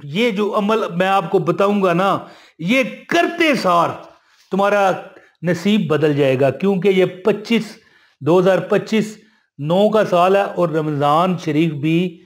ये जो अमल मैं आपको बताऊंगा ना, ये करते सार तुम्हारा नसीब बदल जाएगा, क्योंकि ये 2025 9 का साल है और रमज़ान शरीफ भी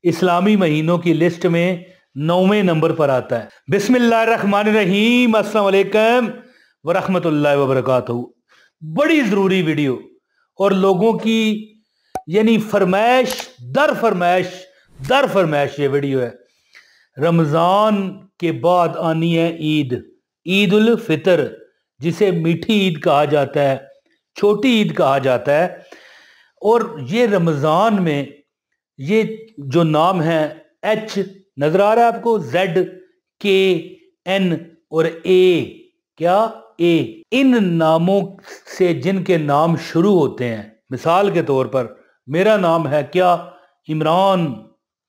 इस्लामी महीनों की लिस्ट में 9वें नंबर पर आता है। बिस्मिल्लाहिर्रहमानिर्रहीम, अस्सलाम वालेकुम व रहमतुल्लाहि व बरकातहू। बड़ी ज़रूरी वीडियो और लोगों की यानी दर फरमाइश ये वीडियो है। रमज़ान के बाद आनी है ईद, ईद उल फितर, जिसे मीठी ईद कहा जाता है, छोटी ईद कहा जाता है। और ये रमज़ान में ये जो नाम है, एच नजर आ रहा है आपको, ZKN और ए, इन नामों से जिनके नाम शुरू होते हैं, मिसाल के तौर पर मेरा नाम है क्या, इमरान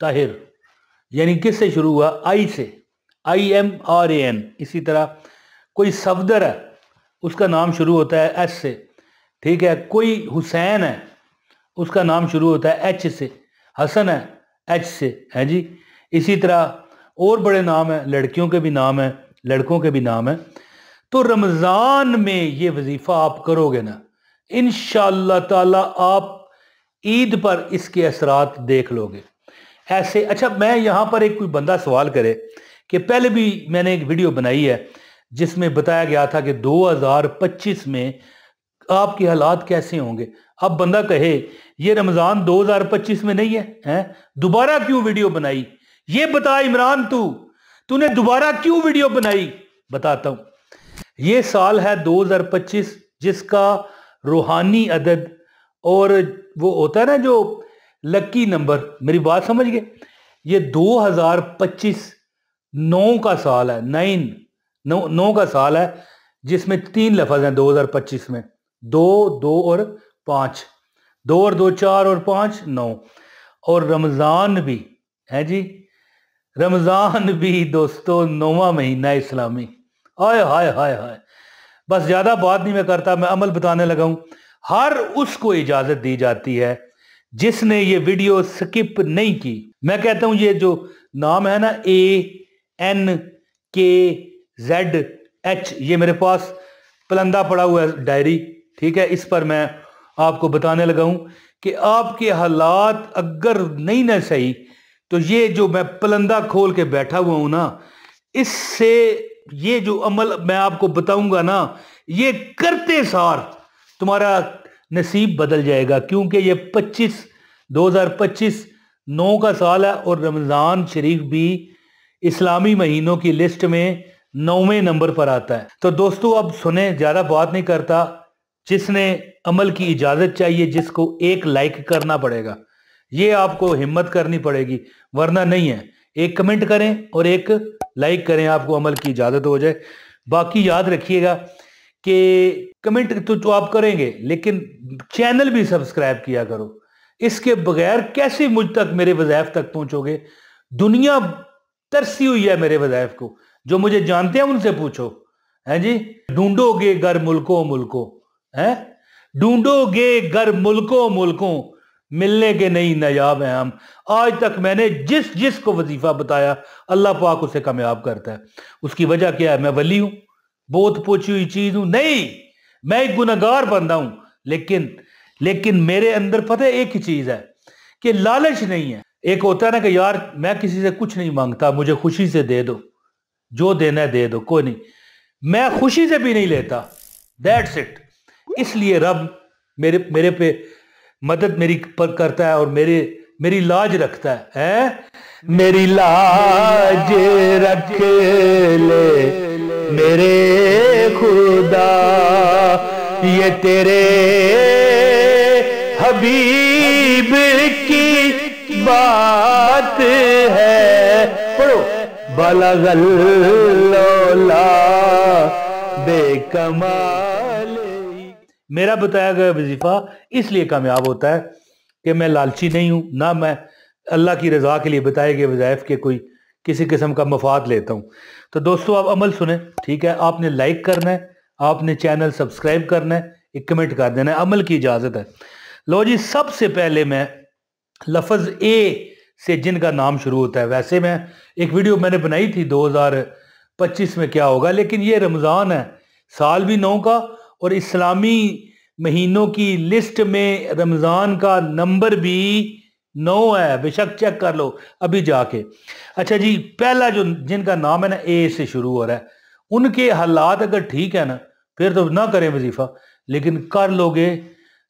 ताहिर, यानी किससे शुरू हुआ, आई से, IMRAN। इसी तरह कोई सफदर है, उसका नाम शुरू होता है S से, ठीक है। कोई हुसैन है, उसका नाम शुरू होता है H से। हसन है, H से, है जी। इसी तरह और बड़े नाम हैं, लड़कियों के भी नाम हैं, लड़कों के भी नाम हैं। तो रमज़ान में ये वजीफ़ा आप करोगे ना, इंशाअल्लाह ताला आप ईद पर इसके असरात देख लोगे। ऐसे अच्छा, मैं यहाँ पर एक कोई बंदा सवाल करे कि पहले भी मैंने एक वीडियो बनाई है जिसमें बताया गया था कि 2025 में आपके हालात कैसे होंगे। अब बंदा कहे ये रमज़ान 2025 में नहीं है, दोबारा क्यों वीडियो बनाई? ये बता इमरान, तूने दोबारा क्यों वीडियो बनाई? बताता हूँ। ये साल है 2025, जिसका रूहानी अदद और वो होता है ना जो लकी नंबर, मेरी बात समझ गए। ये 2025 9 का साल है, 9 का साल है, जिसमें 3 लफ्ज़ हैं 2025 में, 2 2 और 5, 2 और 2 4 और 5 9। और रमज़ान भी है जी, रमज़ान भी दोस्तों 9वां महीना इस्लामी। हाय हाय हाय हाय। बस ज़्यादा बात नहीं मैं करता, मैं अमल बताने लगा हूँ। हर उसको इजाज़त दी जाती है जिसने ये वीडियो स्किप नहीं की। मैं कहता हूँ ये जो नाम है ना, ANKZH, ये मेरे पास पलंदा पड़ा हुआ है डायरी, ठीक है। इस पर मैं आपको बताने लगा हूँ कि आपके हालात अगर नहीं ना सही, तो ये जो मैं पलंदा खोल के बैठा हुआ हूँ ना, इससे ये जो अमल मैं आपको बताऊंगा ना, ये करते सार तुम्हारा नसीब बदल जाएगा, क्योंकि ये 2025 9 का साल है और रमज़ान शरीफ भी इस्लामी महीनों की लिस्ट में 9वें नंबर पर आता है। तो दोस्तों अब सुने, ज़्यादा बात नहीं करता। जिसने अमल की इजाज़त चाहिए, जिसको एक लाइक करना पड़ेगा, ये आपको हिम्मत करनी पड़ेगी, वरना नहीं है। एक कमेंट करें और एक लाइक करें, आपको अमल की इजाज़त हो जाए। बाकी याद रखिएगा कि कमेंट तो आप करेंगे, लेकिन चैनल भी सब्सक्राइब किया करो। इसके बगैर कैसे मुझ तक, मेरे वज़ाइफ तक पहुंचोगे? दुनिया तरसी हुई है मेरे वज़ाइफ को, जो मुझे जानते हैं उनसे पूछो, हैं जी। ढूंढोगे गर मुल्कों हैं, ढूंढोगे गर मुल्कों, मिलने के नहीं नायाब हैं हम। आज तक मैंने जिस को वजीफा बताया, अल्लाह पाक उसे कामयाब करता है। उसकी वजह क्या है? मैं वली हूं, बहुत पोची हुई चीज हूं? नहीं, मैं एक गुनहगार बंदा हूं। लेकिन मेरे अंदर पता है एक ही चीज है कि लालच नहीं है। एक होता है ना कि यार मैं किसी से कुछ नहीं मांगता, मुझे खुशी से दे दो, जो देना है दे दो, कोई नहीं, मैं खुशी से भी नहीं लेता, दैट्स इट। इसलिए रब मेरे पे मदद मेरी पर करता है और मेरी लाज रखता है, मेरी लाज रख ले मेरे खुदा, ये तेरे हबीब की बात है। पढ़ो, बलगल्लोला बेकमाल। मेरा बताया गया वजीफा इसलिए कामयाब होता है कि मैं लालची नहीं हूं, ना मैं अल्लाह की रजा के लिए बताए गए वज़ाइफ के कोई किसी किस्म का मफाद लेता हूं। तो दोस्तों आप अमल सुने, ठीक है। आपने लाइक करना है, आपने चैनल सब्सक्राइब करना है, एक कमेंट कर देना है, अमल की इजाज़त है। लो जी, सबसे पहले मैं लफ्ज़ ए से जिनका नाम शुरू होता है। वैसे मैं एक वीडियो मैंने बनाई थी 2025 में क्या होगा, लेकिन ये रमज़ान है, साल भी 9 का और इस्लामी महीनों की लिस्ट में रमज़ान का नंबर भी 9 है, बेशक चेक कर लो अभी जाके। अच्छा जी, पहला जो जिनका नाम है ना ए से शुरू हो रहा है, उनके हालात अगर ठीक है ना फिर तो ना करें वजीफा, लेकिन कर लोगे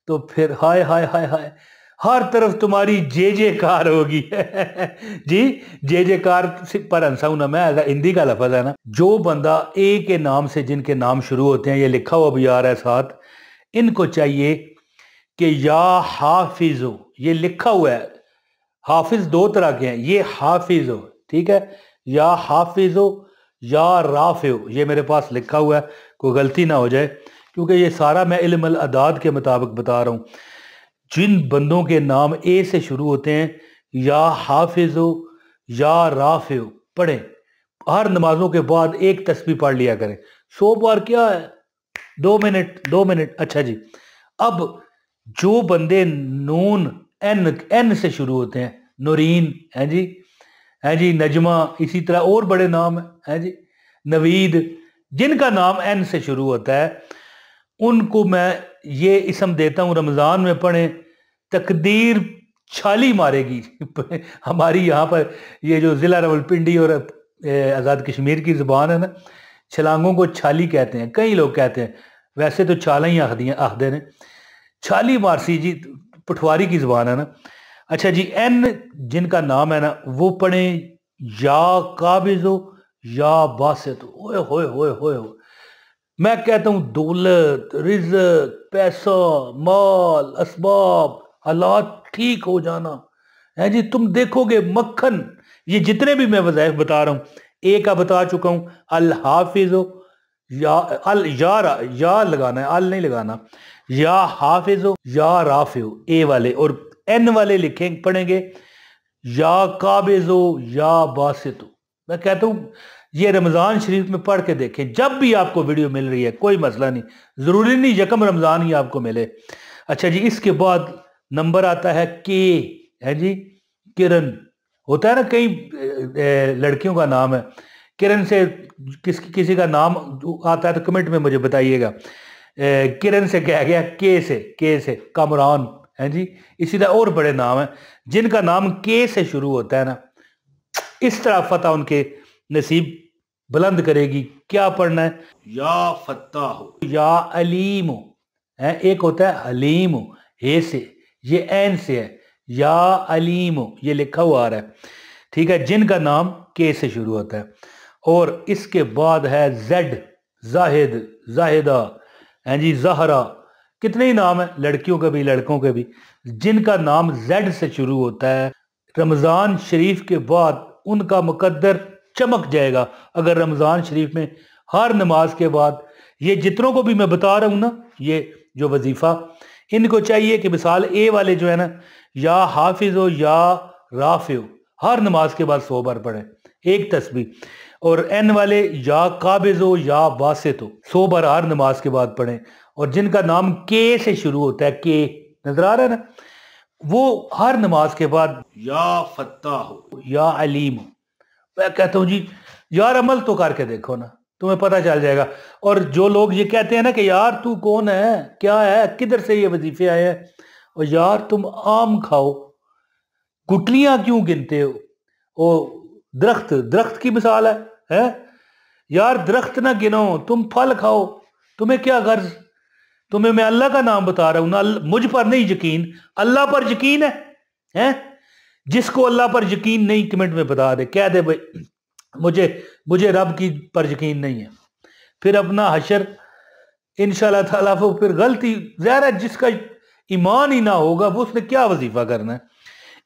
तो फिर हाय हाय हाय हाय, हर तरफ तुम्हारी जे जे कार होगी जी। जे जे कार पर हंसा हूं ना मैं, ऐसा हिंदी का लफज है ना। जो बंदा ए के नाम से जिनके नाम शुरू होते हैं, ये लिखा हुआ भी आ रहा है साथ, इनको चाहिए कि या हाफिजो, ये लिखा हुआ है, हाफिज दो तरह के हैं, ये हाफिजो ठीक है, या हाफिजो या राफियो, ये मेरे पास लिखा हुआ है, कोई गलती ना हो जाए, क्योंकि ये सारा मैं इल्म अल अदाद के मुताबिक बता रहा हूँ। जिन बंदों के नाम ए से शुरू होते हैं, या हाफिजो या राफियो पढ़ें। हर नमाजों के बाद एक तस्बीह पढ़ लिया करें। 100 बार क्या है, 2 मिनट। अच्छा जी, अब जो बंदे नून एन से शुरू होते हैं, नूरीन है जी, नजमा, इसी तरह और बड़े नाम है जी, नवीद, जिनका नाम एन से शुरू होता है, उनको मैं ये इसम देता हूँ, रमज़ान में पढ़ें, तकदीर छाली मारेगी हमारी यहाँ पर ये जो ज़िला रावलपिंडी और आज़ाद कश्मीर की ज़ुबान है ना, छलांगों को छाली कहते हैं, कई लोग कहते हैं, वैसे तो छाला ही आखदे ने, छाली मारसी जी पठवारी की ज़ुबान है ना। अच्छा जी, एन जिनका नाम है ना, वो पढ़ें या काबिज़ो या बासितो। ओए होए होए होए होए, मैं कहता हूँ दौलत, रिज़्क़, पैसा, माल, असबाब, हालात ठीक हो जाना है जी। तुम देखोगे मक्खन, ये जितने भी मैं वज़ाइफ बता रहा हूँ, ए का बता चुका हूँ, अल हाफिज़ो, या अल या लगाना है, अल नहीं लगाना, या हाफिज़ो या राफियो ए वाले, और एन वाले लिखें पढ़ेंगे या काबिज़ो या बासितो। मैं कहता हूँ ये रमज़ान शरीफ में पढ़ के देखें, जब भी आपको वीडियो मिल रही है, कोई मसला नहीं, ज़रूरी नहीं यकम रमज़ान ही आपको मिले। अच्छा जी, इसके बाद नंबर आता है के, है जी, किरण, होता है ना कई लड़कियों का नाम है किरण से, किसी का नाम आता है तो कमेंट में मुझे बताइएगा। किरण से क्या गया, के से कामरान, है जी, इसी तरह और बड़े नाम हैं जिनका नाम के से शुरू होता है ना, इस तरह फतह उनके नसीब बुलंद करेगी। क्या पढ़ना है, या फत्ताह या अलीम है, एक होता है हलीम हे से, ये एन से है, या अलीम ये लिखा हुआ आ रहा है, ठीक है, जिनका नाम के से शुरू होता है। और इसके बाद है जेड, जाहिद, जाहिदा, हैं जी, जहरा, कितने ही नाम है लड़कियों के भी लड़कों के भी, जिनका नाम जेड से शुरू होता है। रमज़ान शरीफ के बाद उनका मुकद्दर चमक जाएगा। अगर रमज़ान शरीफ में हर नमाज के बाद ये जितनों को भी मैं बता रहा हूँ ना, ये जो वजीफ़ा, इनको चाहिए कि मिसाल ए वाले जो है ना, या हाफिज़ो या राफियो, हर नमाज के बाद 100 बार पढ़ें एक तस्बीह, और एन वाले या काबिज़ो या बासितो 100 बार हर नमाज के बाद पढ़ें। और जिनका नाम के से शुरू होता है, के नजर आ रहा है ना, वो हर नमाज के बाद या फत्ताह या अलीम। मैं कहता हूँ जी, यार अमल तो करके देखो ना, तुम्हें पता चल जाएगा। और जो लोग ये कहते हैं ना कि यार तू कौन है, क्या है, किधर से ये वजीफे आए हैं, और यार तुम आम खाओ, गुटलियां क्यों गिनते हो, ओ दरख्त की मिसाल है? यार दरख्त ना गिनो, तुम फल खाओ, तुम्हें क्या गर्ज। तुम्हें मैं अल्लाह का नाम बता रहा हूं ना, मुझ पर नहीं यकीन, अल्लाह पर यकीन है? जिसको अल्लाह पर यकीन नहीं कमेंट में बता दे, कह दे भाई मुझे रब की पर यकीन नहीं है। फिर अपना हशर इंशाल्लाह ताला, वो फिर गलती ज़ाहिर है, जिसका ईमान ही ना होगा वो उसने क्या वजीफा करना है।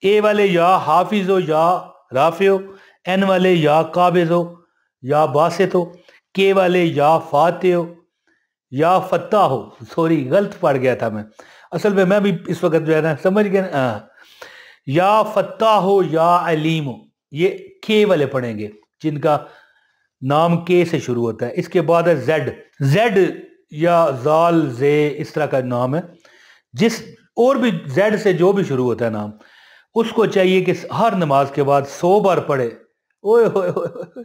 ए वाले या हाफिजो या राफियो, एन वाले या काबिजो या बासितो, के वाले या फातिहो या फत्ता हो। सॉरी गलत पढ़ गया था मैं, असल में मैं भी इस वक्त जो है ना समझ गया, या फत्ता हो या अलीम हो, ये के वाले पढ़ेंगे जिनका नाम के से शुरू होता है। इसके बाद है जेड या जाल जे, इस तरह का नाम है, जिस और भी जेड से जो भी शुरू होता है नाम, उसको चाहिए कि हर नमाज के बाद 100 बार पढ़े। ओए होए होए होए।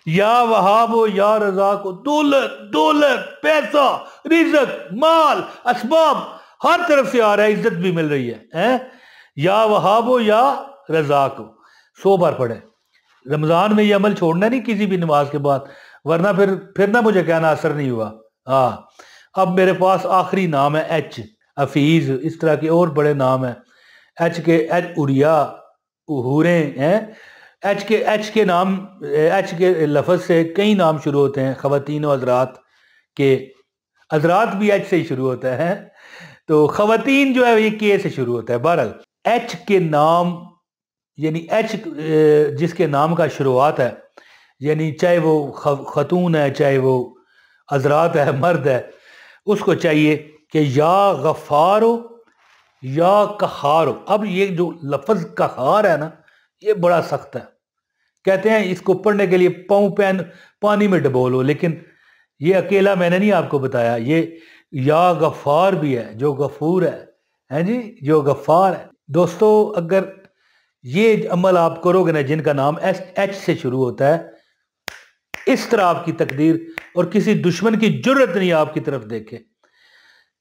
या वहाबो या रज़ाको, दौलत दौलत, पैसा, रिज़्क, माल, असबाब हर तरफ से आ रहा है, इज्जत भी मिल रही है, हैं? या वहाबो या रज़ाको 100 बार पढ़े। रमजान में ये अमल छोड़ना नहीं किसी भी नमाज के बाद, वरना फिर ना मुझे कहना असर नहीं हुआ। हाँ, अब मेरे पास आखिरी नाम है एच, हफीज, इस तरह के और बड़े नाम हैं। एच उड़िया, उहूरें हैं। एच के नाम, एच के लफ्ज से कई नाम शुरू होते हैं, खवातीन और हजरात के। हजरात भी एच से ही शुरू होता है, तो खवातीन जो है ये के से शुरू होता है। बहरहाल एच के नाम, यानी एच जिसके नाम का शुरुआत है, यानी चाहे वो खतून है, चाहे वो हजरात है, मर्द है, उसको चाहिए कि या गफ़ार हो या कहार हो। अब ये जो लफ्ज़ कहार है ना, ये बड़ा सख्त है। कहते हैं इसको पढ़ने के लिए पाँव पैन पानी में डबो लो, लेकिन ये अकेला मैंने नहीं आपको बताया, ये या गफ़ार भी है, जो गफूर है जी, जो गफ़ार है। दोस्तों, अगर ये अमल आप करोगे ना, जिनका नाम एच से शुरू होता है, इस तरह आपकी तकदीर और किसी दुश्मन की जुर्रत नहीं आपकी तरफ देखे।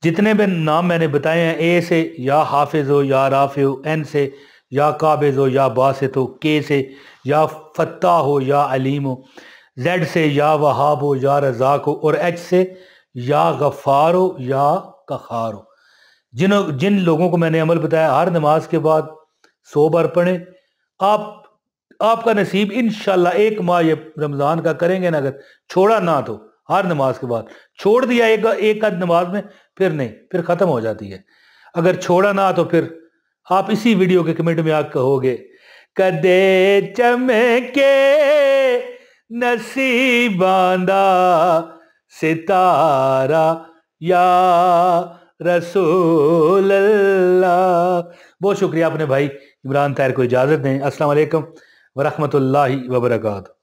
जितने भी नाम मैंने बताए हैं, ए से या हाफिज हो या राफे हो, एन से या काबिज हो या बासित हो, के से या फत्ता हो या अलीम हो, जेड से या वहाब हो या रज़ाक हो, और एच से या गफ़ार हो या कखार हो। जिन लोगों को मैंने अमल बताया, हर नमाज के बाद 100 बार पढ़ें। आप आपका नसीब इंशाल्लाह, एक माह ये रमज़ान का करेंगे ना, अगर छोड़ा ना तो हर नमाज के बाद, छोड़ दिया एक आध नमाज में, फिर नहीं, फिर ख़त्म हो जाती है। अगर छोड़ा ना तो फिर आप इसी वीडियो के कमेंट में आप कहोगे, कदे चमके नसीबांदा सितारा या रसूल अल्लाह। बहुत शुक्रिया अपने भाई इमरान ताहिर को इजाज़त दें। अस्सलाम वालेकुम व रहमतुल्लाहि व बरकातहू।